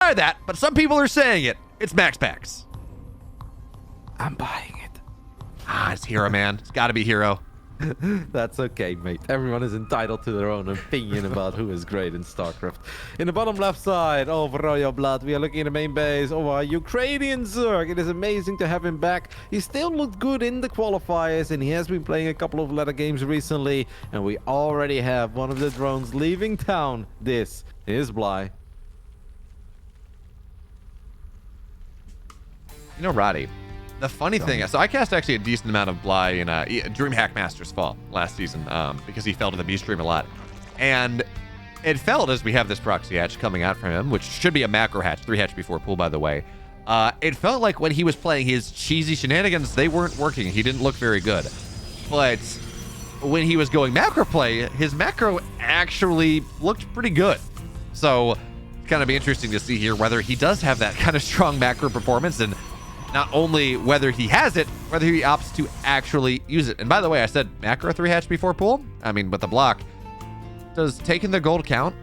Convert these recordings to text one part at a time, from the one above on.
buy that, but some people are saying it. It's MaxPax. I'm buying it. Ah, it's Hero, man. It's got to be Hero. That's okay, mate. Everyone is entitled to their own opinion about who is great in StarCraft. In the bottom left side of Royal Blood, we are looking at the main base of our Ukrainian Zerg. It is amazing to have him back. He still looked good in the qualifiers, and he has been playing a couple of ladder games recently. And we already have one of the drones leaving town. This is Bly. You know, Roddy, the funny thing is, so I cast actually a decent amount of Bly in DreamHack Masters Fall last season because he fell to the B stream a lot. And it felt, as we have this proxy hatch coming out from him, which should be a macro hatch, 3 hatch before pool, by the way. It felt like when he was playing his cheesy shenanigans, they weren't working. He didn't look very good. But when he was going macro play, his macro actually looked pretty good. So it's going to be interesting to see here whether he does have that kind of strong macro performance, and not only whether he has it, whether he opts to actually use it. And by the way, I said macro 3 hatch before pool. I mean, with the block. Does taking the gold count?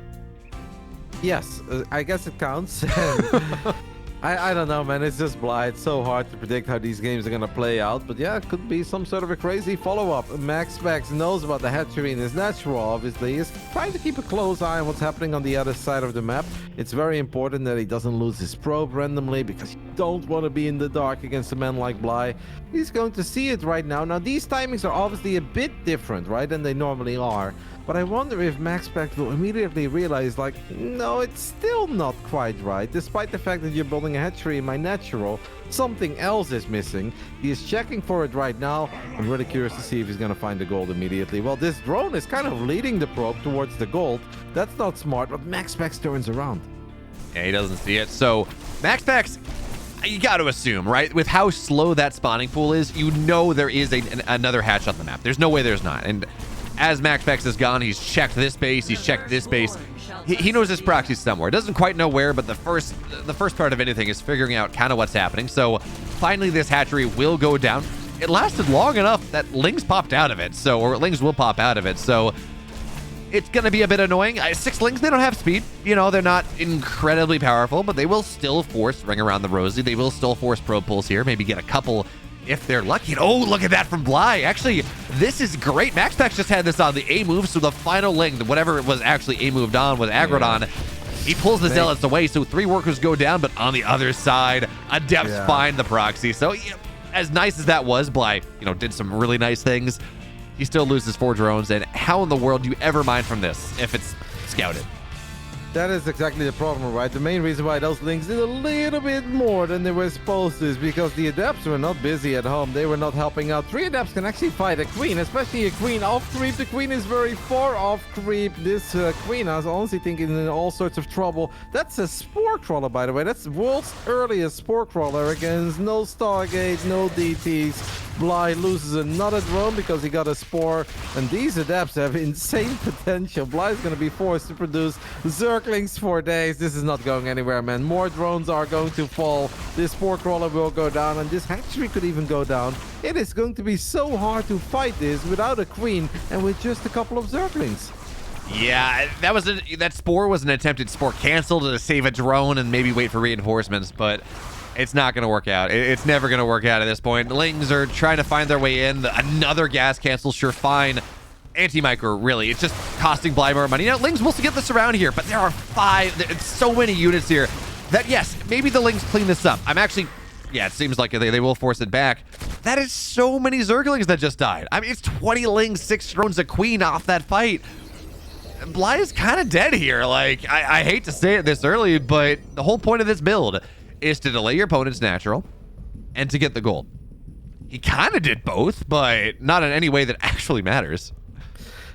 Yes, I guess it counts. I don't know, man. It's just Bly. It's so hard to predict how these games are going to play out. But yeah, it could be some sort of a crazy follow-up. MaxPax knows about the hatchery and is natural, obviously. He's trying to keep a close eye on what's happening on the other side of the map. It's very important that he doesn't lose his probe randomly, because you don't want to be in the dark against a man like Bly. He's going to see it right now. Now, these timings are obviously a bit different, right, than they normally are. But I wonder if MaxPax will immediately realize, like, no, it's still not quite right. Despite the fact that you're building a hatchery in my natural, something else is missing. He is checking for it right now. I'm really curious to see if he's going to find the gold immediately. Well, this drone is kind of leading the probe towards the gold. That's not smart, but MaxPax turns around. Yeah, he doesn't see it. So MaxPax, you got to assume, right? With how slow that spawning pool is, you know there is another hatch on the map. There's no way there's not. And as MaxPax has gone, he's checked this base, he's checked this base. He knows his proxy somewhere. Doesn't quite know where, but the first part of anything is figuring out kind of what's happening. So finally, this hatchery will go down. It lasted long enough that Lings popped out of it, or Lings will pop out of it. So it's going to be a bit annoying. 6 Lings, they don't have speed. You know, they're not incredibly powerful, but they will still force Ring Around the Rosie. They will still force probe pulls here, maybe get a couple if they're lucky. Oh, look at that from Bly. Actually, this is great. MaxPax just had this on the A move, so the final Ling, whatever it was actually A moved on, was aggroed on. He pulls the Zealots away, so 3 workers go down, but on the other side, Adepts find the proxy. So as nice as that was, Bly, did some really nice things. He still loses 4 drones, and how in the world do you ever mine from this if it's scouted? That is exactly the problem, right? The main reason why those Lings did a little bit more than they were supposed to is because the Adepts were not busy at home. They were not helping out. 3 Adepts can actually fight a Queen, especially a Queen off creep. The Queen is very far off creep. This Queen, I was honestly thinking in all sorts of trouble. That's a Spore Crawler, by the way. That's the world's earliest Spore Crawler against no Stargate, no DTs. Bly loses another drone because he got a Spore, and these Adepts have insane potential. Bly's going to be forced to produce Zerglings for days. This is not going anywhere, man. More drones are going to fall. This Spore Crawler will go down, and this hatchery could even go down. It is going to be so hard to fight this without a Queen and with just a couple of Zerglings. Yeah, that Spore was an attempted Spore cancel to save a drone and maybe wait for reinforcements, but it's not going to work out. It's never going to work out at this point. Lings are trying to find their way in. Another gas cancel, sure, fine. Anti-micro, really. It's just costing Bly more money. Lings will get this around here, but there are 5, so many units here that, yes, maybe the Lings clean this up. It seems like they will force it back. That is so many Zerglings that just died. I mean, it's 20 Lings, 6 drones, a Queen off that fight. Bly is kind of dead here. Like, I hate to say it this early, but the whole point of this build is to delay your opponent's natural and to get the gold. He kind of did both, but not in any way that actually matters.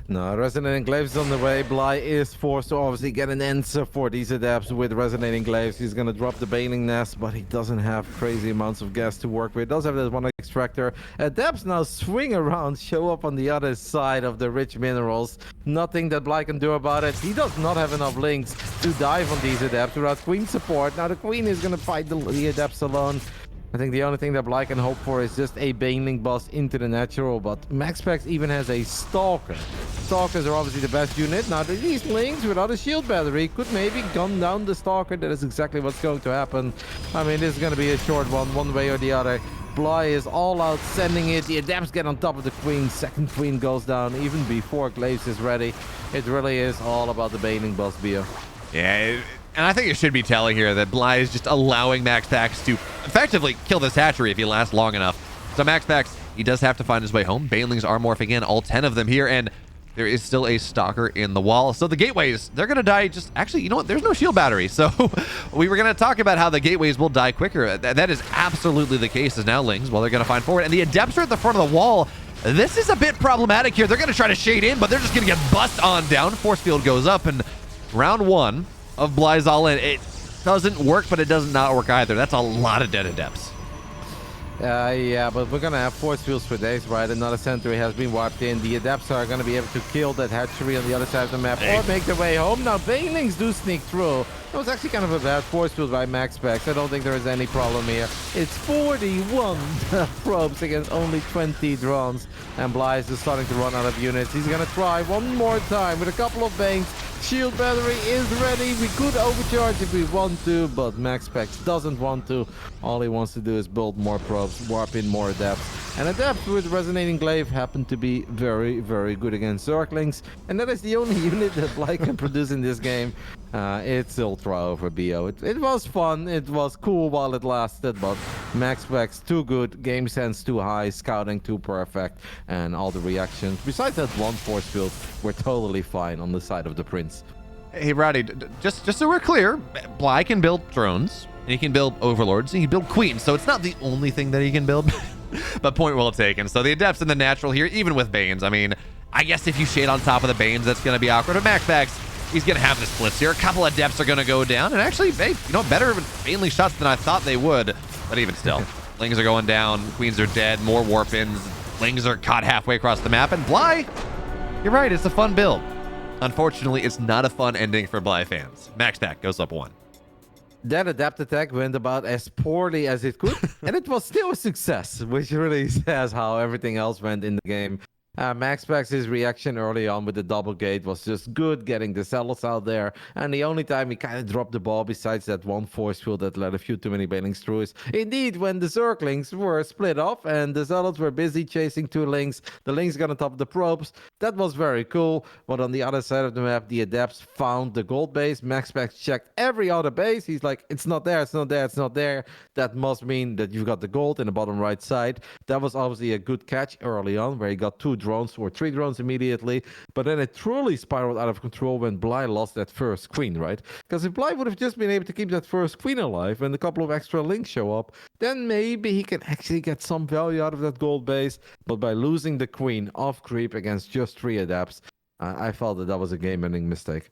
No, Resonating Glaives is on the way. Bly is forced to obviously get an answer for these Adepts with Resonating Glaives. He's going to drop the Baling Nest, but he doesn't have crazy amounts of gas to work with. Does have that one extractor. Adepts now swing around, show up on the other side of the rich minerals. Nothing that Bly can do about it. He does not have enough Lings to dive on these Adepts without Queen support. Now the Queen is going to fight the Adepts alone. I think the only thing that Bly can hope for is just a Baneling bust into the natural, but MaxPax even has a Stalker. Stalkers are obviously the best unit. Now, these Lings without a shield battery could maybe gun down the Stalker. That is exactly what's going to happen. I mean, this is going to be a short one way or the other. Bly is all out sending it. The Adepts get on top of the Queen. Second Queen goes down even before Glaives is ready. It really is all about the Baneling bust, Bio. Yeah, and I think it should be telling here that Bly is just allowing MaxPax to effectively kill this hatchery if he lasts long enough. So MaxPax, he does have to find his way home. Banelings are morphing in, all 10 of them here, and there is still a Stalker in the wall. So the gateways, they're going to die just... Actually, you know what? There's no shield battery. So we were going to talk about how the gateways will die quicker. That is absolutely the case as now Lings, well, they're going to find forward. And the Adepts are at the front of the wall. This is a bit problematic here. They're going to try to shade in, but they're just going to get bust on down. Force field goes up, and round one of Bly's all in. It doesn't work, but it does not work either. That's a lot of dead Adepts. Yeah, but we're gonna have force fields for days, right? Another sentry has been wiped in. The Adepts are gonna be able to kill that hatchery on the other side of the map or make their way home. Now, Banelings do sneak through. That was actually kind of a bad force field by MaxPax. I don't think there is any problem here. It's 41 probes against only 20 drones. And Bly is just starting to run out of units. He's gonna try one more time with a couple of Banes. Shield battery is ready. We could overcharge if we want to, but MaxPax doesn't want to. All he wants to do is build more probes, warp in more Adepts. And Adepts with Resonating Glaive happen to be very, very good against Zerglings. And that is the only unit that Bly can produce in this game. It's ultra over, BO. It was fun. It was cool while it lasted, but MaxPax too good, game sense too high, scouting too perfect, and all the reactions. Besides that one force field, we're totally fine on the side of the Prince. Hey, Roddy, just so we're clear, Bly can build drones, and he can build overlords, and he can build queens, so it's not the only thing that he can build, but point well taken. So the Adepts in the natural here, even with Banes, I mean, I guess if you shade on top of the Banes, that's going to be awkward. But MaxPax, he's going to have the splits here. A couple of Adepts are going to go down, and actually, hey, you know, better mainly shots than I thought they would, but even still. Lings are going down, Queens are dead, more warp-ins, Lings are caught halfway across the map, and Bly, you're right, it's a fun build. Unfortunately, it's not a fun ending for Bly fans. MaxPax goes up 1. That Adept attack went about as poorly as it could, and it was still a success, which really says how everything else went in the game. MaxPax's reaction early on with the double gate was just good, getting the Zealots out there. And the only time he kind of dropped the ball, besides that one force field that let a few too many Banelings through, is indeed when the Zerglings were split off and the Zealots were busy chasing 2 Lings. The Lings got on top of the probes. That was very cool. But on the other side of the map, the Adepts found the gold base. MaxPax checked every other base. He's like, it's not there, it's not there, it's not there. That must mean that you've got the gold in the bottom right side. That was obviously a good catch early on, where he got 2 drones or 3 drones immediately, but then it truly spiraled out of control when Bly lost that first queen, right? Because if Bly would have just been able to keep that first queen alive and a couple of extra Lings show up, then maybe he can actually get some value out of that gold base. But by losing the queen off creep against just 3 Adepts, I felt that was a game-ending mistake.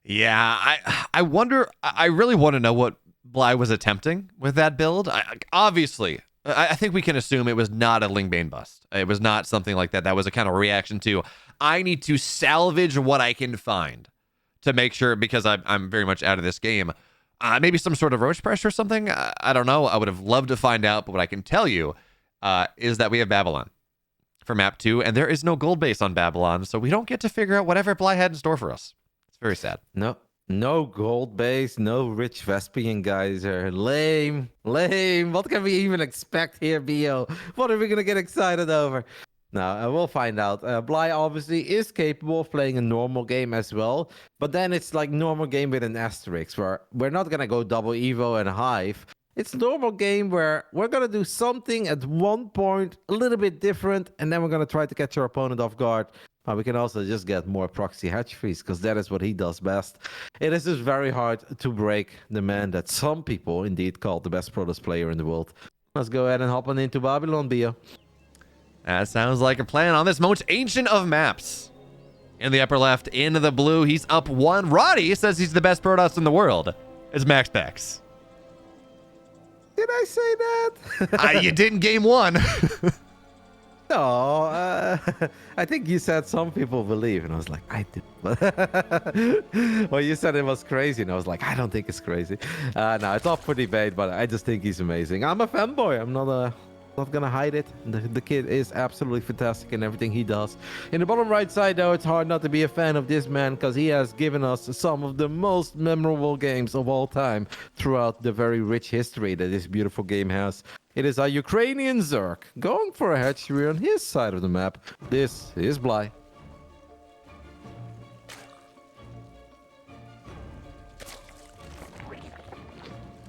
Yeah, I wonder, I really want to know what Bly was attempting with that build. Obviously, I think we can assume it was not a Lingbane bust. It was not something like that. That was a kind of reaction to, I need to salvage what I can find to make sure, because I'm very much out of this game. Maybe some sort of roach pressure or something. I don't know. I would have loved to find out, but what I can tell you is that we have Babylon for map 2, and there is no gold base on Babylon, so we don't get to figure out whatever Bly had in store for us. It's very sad. No gold base, no rich Vespian guys are lame. What can we even expect here, BO? What are we going to get excited over? No, we'll find out. Bly obviously is capable of playing a normal game as well, but then it's like normal game with an asterisk, where we're not going to go double Evo and Hive. It's a normal game where we're going to do something at one point a little bit different, and then we're going to try to catch our opponent off guard. We can also just get more proxy hatcheries, because that is what he does best. It is just very hard to break the man that some people indeed call the best Protoss player in the world. Let's go ahead and hop on into Babylon, Bio. That sounds like a plan on this most ancient of maps. In the upper left, in the blue, he's up 1. Roddy says he's the best Protoss in the world. It's MaxPax. Did I say that? You didn't game 1. No, I think you said some people believe, and I was like, I did. Well, you said it was crazy, and I was like, I don't think it's crazy. No, it's up for debate, but I just think he's amazing. I'm a fanboy. I'm not gonna hide it. The kid is absolutely fantastic in everything he does. In the bottom right side, though, it's hard not to be a fan of this man because he has given us some of the most memorable games of all time throughout the very rich history that this beautiful game has. It is our Ukrainian Zerk going for a hatchery on his side of the map. This is Bly.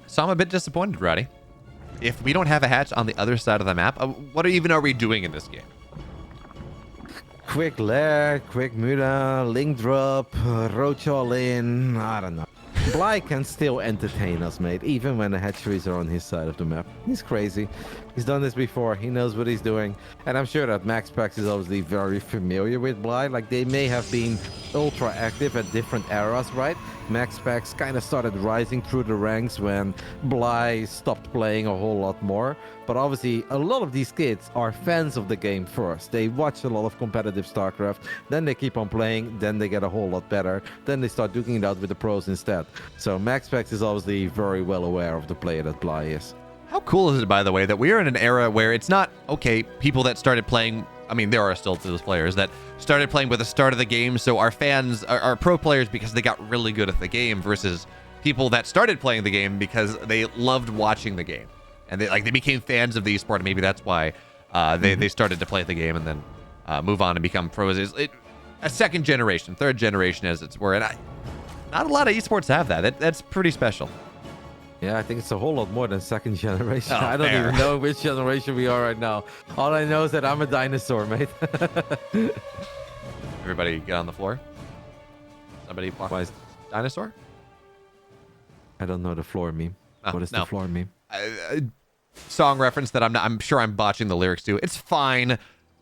So I'm a bit disappointed, Roddy. If we don't have a hatch on the other side of the map, what even are we doing in this game? Quick lair, quick muda, link drop, roach all in. I don't know. Bly can still entertain us, mate, even when the hatcheries are on his side of the map. He's crazy. He's done this before. He knows what he's doing. And I'm sure that MaxPax is obviously very familiar with Bly. Like, they may have been ultra active at different eras, right? MaxPax kind of started rising through the ranks when Bly stopped playing a whole lot more. But obviously, a lot of these kids are fans of the game first. They watch a lot of competitive StarCraft, then they keep on playing, then they get a whole lot better, then they start duking it out with the pros instead. So MaxPax is obviously very well aware of the player that Bly is. How cool is it, by the way, that we are in an era where it's not, okay, people that started playing, I mean, there are still those players that started playing with the start of the game, so our fans are pro players because they got really good at the game versus people that started playing the game because they loved watching the game. And they became fans of the esport, and maybe that's why they started to play the game and then move on and become pros. A second generation, third generation, as it's were. And not a lot of esports have that. That's pretty special. Yeah, I think it's a whole lot more than second generation. Oh, I don't fair. even know which generation we are right now. All I know is that I'm a dinosaur, mate. Everybody get on the floor. Somebody block my dinosaur? I don't know the floor meme. What is the floor meme? Song reference that I'm sure I'm botching the lyrics to. It's fine.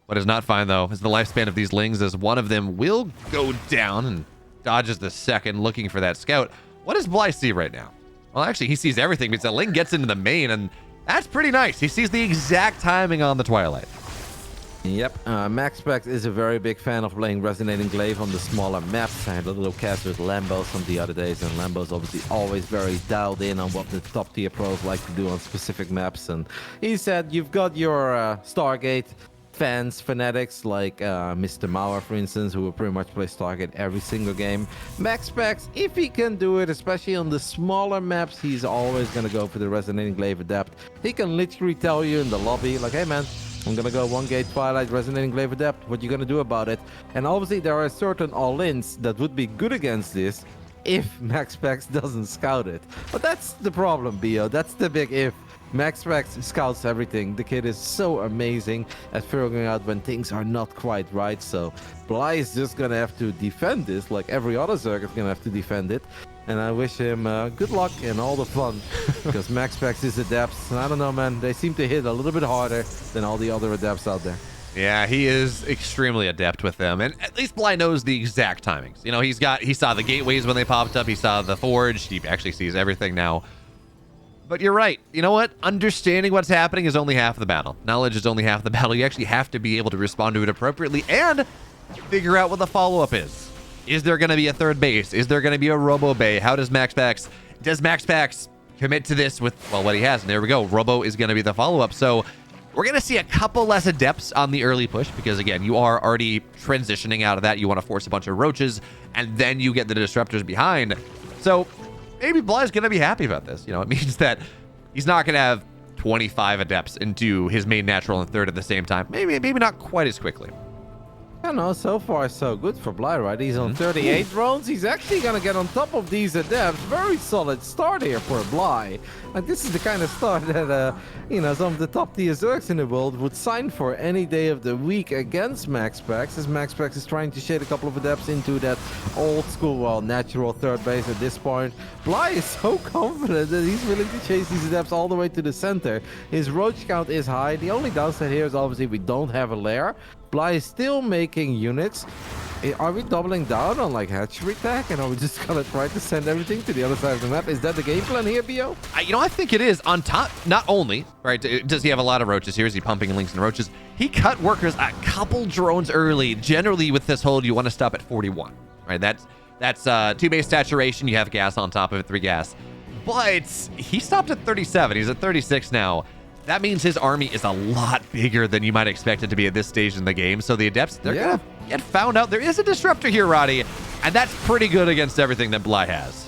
What is not fine, though, is the lifespan of these lings, as one of them will go down and dodges the second looking for that scout. What does Bly see right now? Well, actually, he sees everything because the ling gets into the main, and that's pretty nice. He sees the exact timing on the Twilight. Yep, MaxPax is a very big fan of playing Resonating Glaive on the smaller maps. I had a little cast with Lambos from the other days, and Lambos obviously always very dialed in on what the top tier pros like to do on specific maps. And he said, you've got your Stargate fans, fanatics like Mr. Mauer, for instance, who will pretty much play Stargate every single game. MaxPax, if he can do it, especially on the smaller maps, he's always going to go for the Resonating Glaive Adept. He can literally tell you in the lobby, like, hey man, I'm gonna go 1 gate Twilight, Resonating Glaive Adept. What you gonna do about it? And obviously there are certain all-ins that would be good against this if MaxPax doesn't scout it. But that's the problem, Bio. That's the big if. MaxPax scouts everything. The kid is so amazing at figuring out when things are not quite right. So Bly is just gonna have to defend this, like every other Zerg is gonna have to defend it. And I wish him good luck and all the fun, because MaxPax is adepts. I don't know, man. They seem to hit a little bit harder than all the other adepts out there. Yeah, he is extremely adept with them, and at least Bly knows the exact timings. You know, he saw the gateways when they popped up. He saw the forge. He actually sees everything now. But you're right. You know what? Understanding what's happening is only half the battle. Knowledge is only half the battle. You actually have to be able to respond to it appropriately and figure out what the follow-up is. Is there going to be a third base? Is there going to be a Robo Bay? Does MaxPax commit to this with, well, what he has? And there we go. Robo is going to be the follow-up. So we're going to see a couple less adepts on the early push because, again, you are already transitioning out of that. You want to force a bunch of roaches, and then you get the disruptors behind. So maybe Bly's going to be happy about this. You know, it means that he's not going to have 25 adepts into his main natural and third at the same time. Maybe not quite as quickly. I don't know, so far so good for Bly, right? He's on 38 drones. He's actually going to get on top of these adepts. Very solid start here for Bly. Like, this is the kind of start that, you know, some of the top tier Zergs in the world would sign for any day of the week against MaxPax, as MaxPax is trying to shade a couple of adepts into that old school, well, natural third base at this point. Bly is so confident that he's willing to chase these adepts all the way to the center. His roach count is high. The only downside here is obviously we don't have a lair. Bly is still making units. Are we doubling down on like hatchery tech, and are we just gonna try to send everything to the other side of the map? Is that the game plan here, Bio? You know, I think it is. On top, not only, right, does he have a lot of roaches here? Is he pumping links and roaches? he cut workers a couple drones early. Generally, with this hold, you want to stop at 41, right? That's 2 base saturation. You have gas on top of it, 3 gas. But he stopped at 37. He's at 36 now. That means his army is a lot bigger than you might expect it to be at this stage in the game. So the Adepts, they're going to get found out. There is a Disruptor here, Roddy, and that's pretty good against everything that Bly has.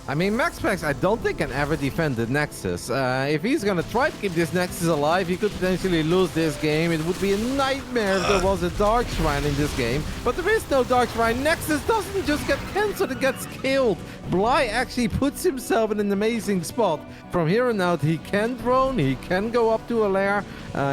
I mean, MaxPax, I don't think can ever defend the Nexus. If he's going to try to keep this Nexus alive, he could potentially lose this game. It would be a nightmare if there was a Dark Shrine in this game. But there is no Dark Shrine. Nexus doesn't just get cancelled, it gets killed. Bly actually puts himself in an amazing spot. From here on out, he can drone, he can go up to a lair.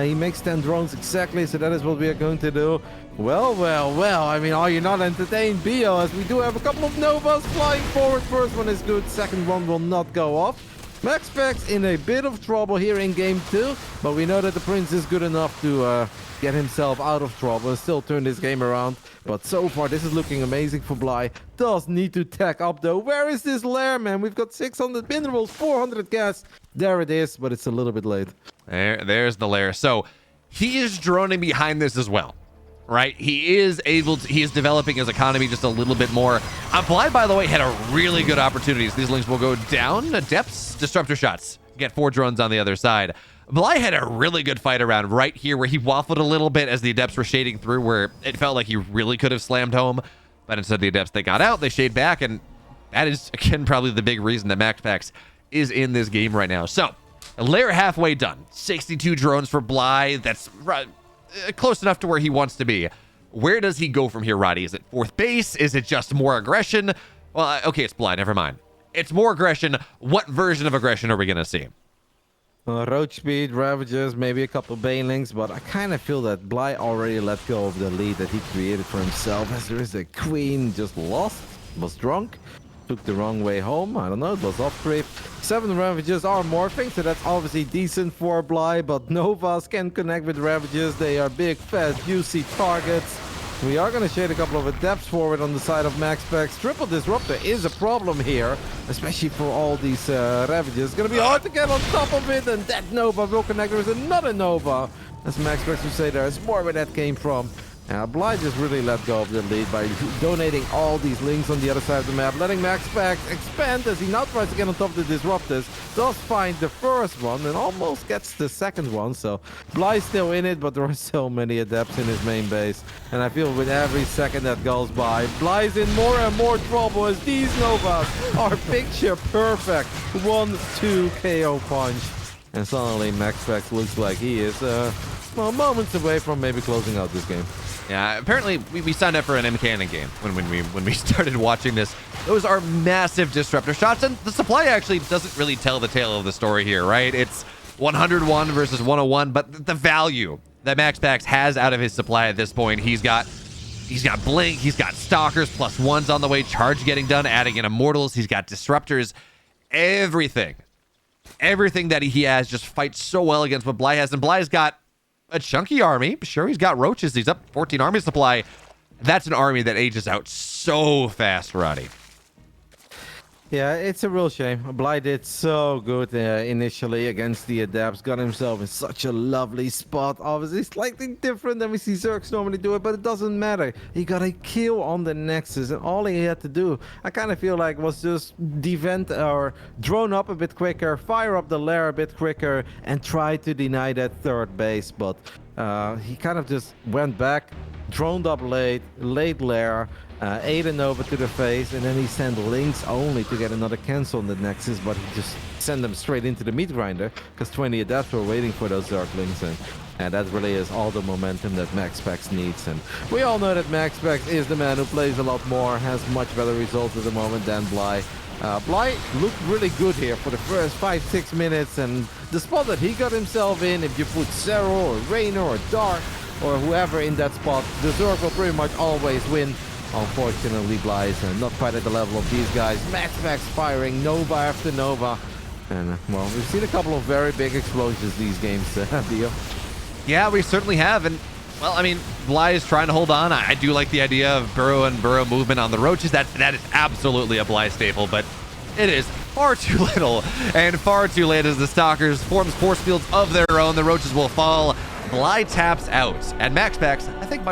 He makes 10 drones exactly, so that is what we are going to do. Well, I mean, are you not entertained, Bio? As we do have a couple of Novas flying forward. First one is good, second one will not go off. MaxPax in a bit of trouble here in game 2, but we know that the Prince is good enough to get himself out of trouble and still turn this game around. But so far, this is looking amazing for Bly. Does need to tech up though. Where is this lair, man? We've got 600 minerals, 400 gas. There it is, but it's a little bit late. There's the lair. So he is droning behind this as well. Right, he is developing his economy just a little bit more. Bly, by the way, had a really good opportunities. These links will go down. Adepts, disruptor shots. Get 4 drones on the other side. Bly had a really good fight around right here where he waffled a little bit as the Adepts were shading through, where it felt like he really could have slammed home. But instead, the Adepts, they got out, they shade back, and that is, again, probably the big reason that MaxPax is in this game right now. So, a layer halfway done. 62 drones for Bly. That's close enough to where he wants to be. Where does he go from here, Roddy? Is it 4th base? Is it just more aggression? Well, okay, it's Bly. Never mind. It's more aggression. What version of aggression are we going to see? Roach speed, Ravages, maybe a couple Banelings, but I kind of feel that Bly already let go of the lead that he created for himself, as there is a Queen just lost, was drunk, took the wrong way home. I don't know, it was off creep. 7 Ravages are morphing, so that's obviously decent for Bly, but Novas can connect with Ravages. They are big, fast, juicy targets. We are going to shade a couple of Adepts forward on the side of MaxPax. Triple Disruptor is a problem here, especially for all these Ravages. It's going to be hard to get on top of it, and that Nova will connect. There is another Nova. As MaxPax would say, there is more where that came from. Bly just really let go of the lead by donating all these links on the other side of the map, letting MaxPax expand as he now tries to get on top of the Disruptors. Does find the first one and almost gets the second one, so Bly's still in it, but there are so many Adepts in his main base. And I feel with every second that goes by, Bly's in more and more trouble as these Novas are picture perfect. 1-2 KO punch. And suddenly MaxPax looks like he is moments away from maybe closing out this game. Yeah, apparently we signed up for an MKN game when we started watching this. Those are massive disruptor shots, and the supply actually doesn't really tell the tale of the story here, right? It's 101 versus 101, but the value that MaxPax has out of his supply at this point, he's got Blink, he's got Stalkers, +1s on the way, Charge getting done, adding in Immortals, he's got Disruptors, everything that he has just fights so well against what Bly has, and Bly's got a chunky army. Sure, he's got roaches. He's up 14 army supply. That's an army that ages out so fast, Roddy. Yeah, it's a real shame. Bly did so good initially against the Adepts. Got himself in such a lovely spot. Obviously, slightly different than we see Zergs normally do it, but it doesn't matter. He got a kill on the Nexus, and all he had to do, I kind of feel like, was just defend or drone up a bit quicker, fire up the lair a bit quicker, and try to deny that 3rd base. But he kind of just went back, droned up late lair, Aiden over to the face, and then he sent links only to get another cancel on the Nexus, but he just sent them straight into the meat grinder because 20 Adepts were waiting for those Zerglings, and that really is all the momentum that MaxPax needs. And we all know that MaxPax is the man who plays a lot more, has much better results at the moment than Bly. Bly looked really good here for the first 5-6 minutes, and the spot that he got himself in, if you put Zero or Raynor or Dark or whoever in that spot, the Zerg will pretty much always win. Unfortunately, Bly is not quite at the level of these guys. MaxPax firing Nova after Nova. And, well, we've seen a couple of very big explosions these games, Dio. Yeah, we certainly have. And, well, I mean, Bly is trying to hold on. I do like the idea of burrow and burrow movement on the roaches. That is absolutely a Bly staple, but it is far too little and far too late as the Stalkers forms force fields of their own. The roaches will fall. Bly taps out. And MaxPax, I think much